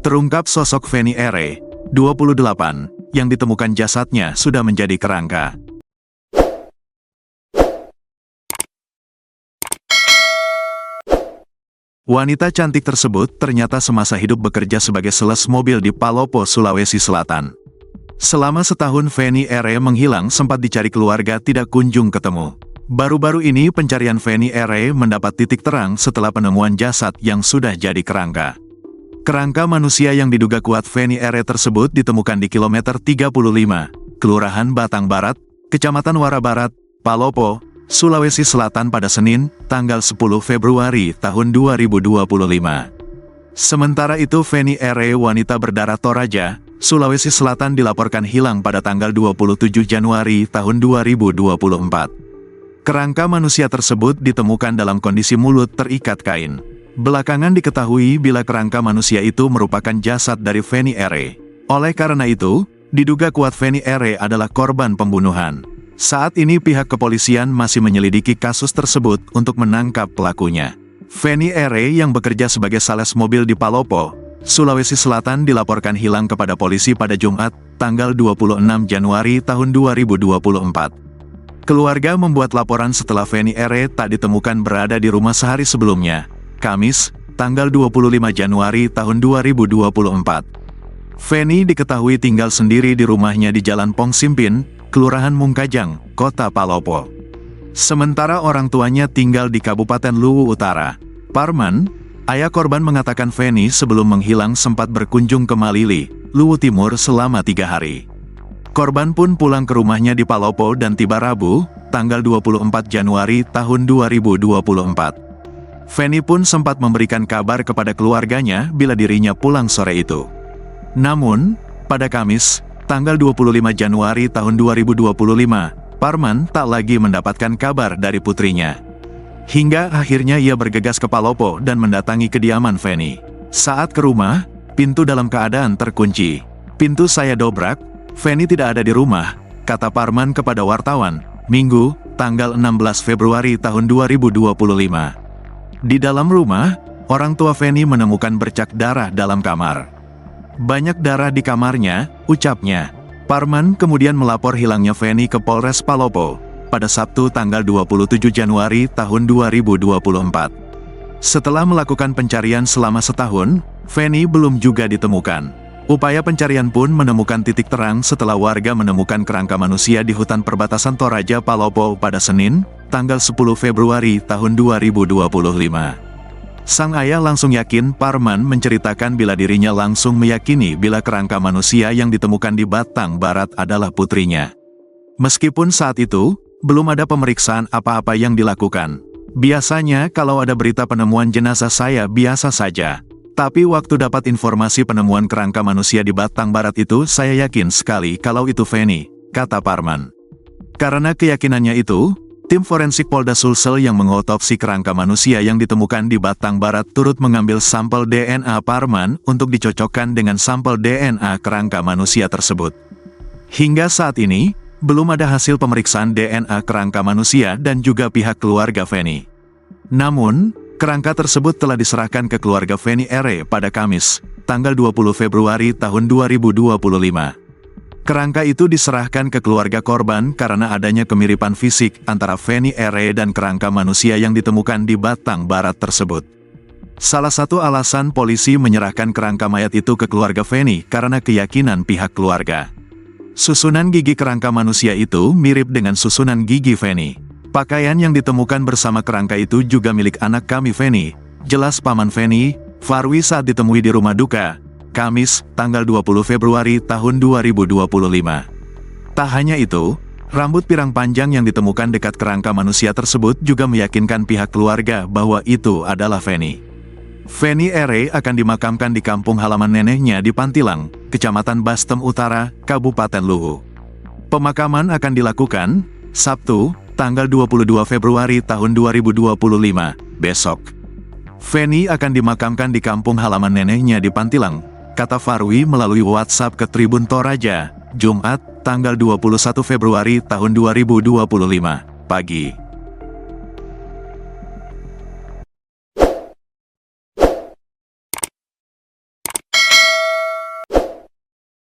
Terungkap sosok Feni R., 28, yang ditemukan jasadnya sudah menjadi kerangka. Wanita cantik tersebut ternyata semasa hidup bekerja sebagai sales mobil di Palopo, Sulawesi Selatan. Selama setahun Feni R. menghilang, sempat dicari keluarga tidak kunjung ketemu. Baru-baru ini pencarian Feni R. mendapat titik terang setelah penemuan jasad yang sudah jadi kerangka. Kerangka manusia yang diduga kuat Feni R. tersebut ditemukan di kilometer 35, Kelurahan Batang Barat, Kecamatan Wara Barat, Palopo, Sulawesi Selatan pada Senin, tanggal 10 Februari tahun 2025. Sementara itu Feni R., wanita berdarah Toraja, Sulawesi Selatan dilaporkan hilang pada tanggal 27 Januari tahun 2024. Kerangka manusia tersebut ditemukan dalam kondisi mulut terikat kain. Belakangan diketahui bila kerangka manusia itu merupakan jasad dari Feni R. Oleh karena itu, diduga kuat Feni R. adalah korban pembunuhan. Saat ini pihak kepolisian masih menyelidiki kasus tersebut untuk menangkap pelakunya. Feni R. yang bekerja sebagai sales mobil di Palopo, Sulawesi Selatan dilaporkan hilang kepada polisi pada Jumat, tanggal 26 Januari tahun 2024. Keluarga membuat laporan setelah Feni R. tak ditemukan berada di rumah sehari sebelumnya, Kamis, tanggal 25 Januari tahun 2024. Feni diketahui tinggal sendiri di rumahnya di Jalan Pong Simpin, Kelurahan Mungkajang, Kota Palopo. Sementara orang tuanya tinggal di Kabupaten Luwu Utara. Parman, ayah korban, mengatakan Feni sebelum menghilang sempat berkunjung ke Malili, Luwu Timur selama 3 hari. Korban pun pulang ke rumahnya di Palopo dan tiba Rabu, tanggal 24 Januari tahun 2024. Feni pun sempat memberikan kabar kepada keluarganya bila dirinya pulang sore itu. Namun, pada Kamis, tanggal 25 Januari tahun 2025, Parman tak lagi mendapatkan kabar dari putrinya. Hingga akhirnya ia bergegas ke Palopo dan mendatangi kediaman Feni. Saat ke rumah, pintu dalam keadaan terkunci. "Pintu saya dobrak, Feni tidak ada di rumah," kata Parman kepada wartawan, Minggu, tanggal 16 Februari tahun 2025. Di dalam rumah, orang tua Feni menemukan bercak darah dalam kamar. "Banyak darah di kamarnya," ucapnya. Parman kemudian melapor hilangnya Feni ke Polres Palopo pada Sabtu tanggal 27 Januari tahun 2024. Setelah melakukan pencarian selama setahun, Feni belum juga ditemukan. Upaya pencarian pun menemukan titik terang setelah warga menemukan kerangka manusia di hutan perbatasan Toraja, Palopo pada Senin, tanggal 10 Februari tahun 2025. Sang ayah langsung yakin. Parman menceritakan bila dirinya langsung meyakini bila kerangka manusia yang ditemukan di Batang Barat adalah putrinya. Meskipun saat itu, belum ada pemeriksaan apa-apa yang dilakukan. "Biasanya kalau ada berita penemuan jenazah saya biasa saja. Tapi waktu dapat informasi penemuan kerangka manusia di Batang Barat itu saya yakin sekali kalau itu Feni," kata Parman. Karena keyakinannya itu, tim forensik Polda Sulsel yang mengotopsi kerangka manusia yang ditemukan di Batang Barat turut mengambil sampel DNA Parman untuk dicocokkan dengan sampel DNA kerangka manusia tersebut. Hingga saat ini, belum ada hasil pemeriksaan DNA kerangka manusia dan juga pihak keluarga Feni. Namun, kerangka tersebut telah diserahkan ke keluarga Feni R. pada Kamis, tanggal 20 Februari tahun 2025. Kerangka itu diserahkan ke keluarga korban karena adanya kemiripan fisik antara Feni R. dan kerangka manusia yang ditemukan di Batang Barat tersebut. Salah satu alasan polisi menyerahkan kerangka mayat itu ke keluarga Feni karena keyakinan pihak keluarga. Susunan gigi kerangka manusia itu mirip dengan susunan gigi Feni. "Pakaian yang ditemukan bersama kerangka itu juga milik anak kami Feni," jelas paman Feni, Farwi saat ditemui di rumah duka, Kamis, tanggal 20 Februari tahun 2025. Tak hanya itu, rambut pirang panjang yang ditemukan dekat kerangka manusia tersebut juga meyakinkan pihak keluarga bahwa itu adalah Feni. Feni R. akan dimakamkan di kampung halaman neneknya di Pantilang, Kecamatan Bastem Utara, Kabupaten Luwu. Pemakaman akan dilakukan Sabtu, tanggal 22 Februari tahun 2025, besok. Feni akan dimakamkan di kampung halaman neneknya di Pantilang, kata Farwi melalui WhatsApp ke Tribun Toraja, Jumat, tanggal 21 Februari tahun 2025, pagi.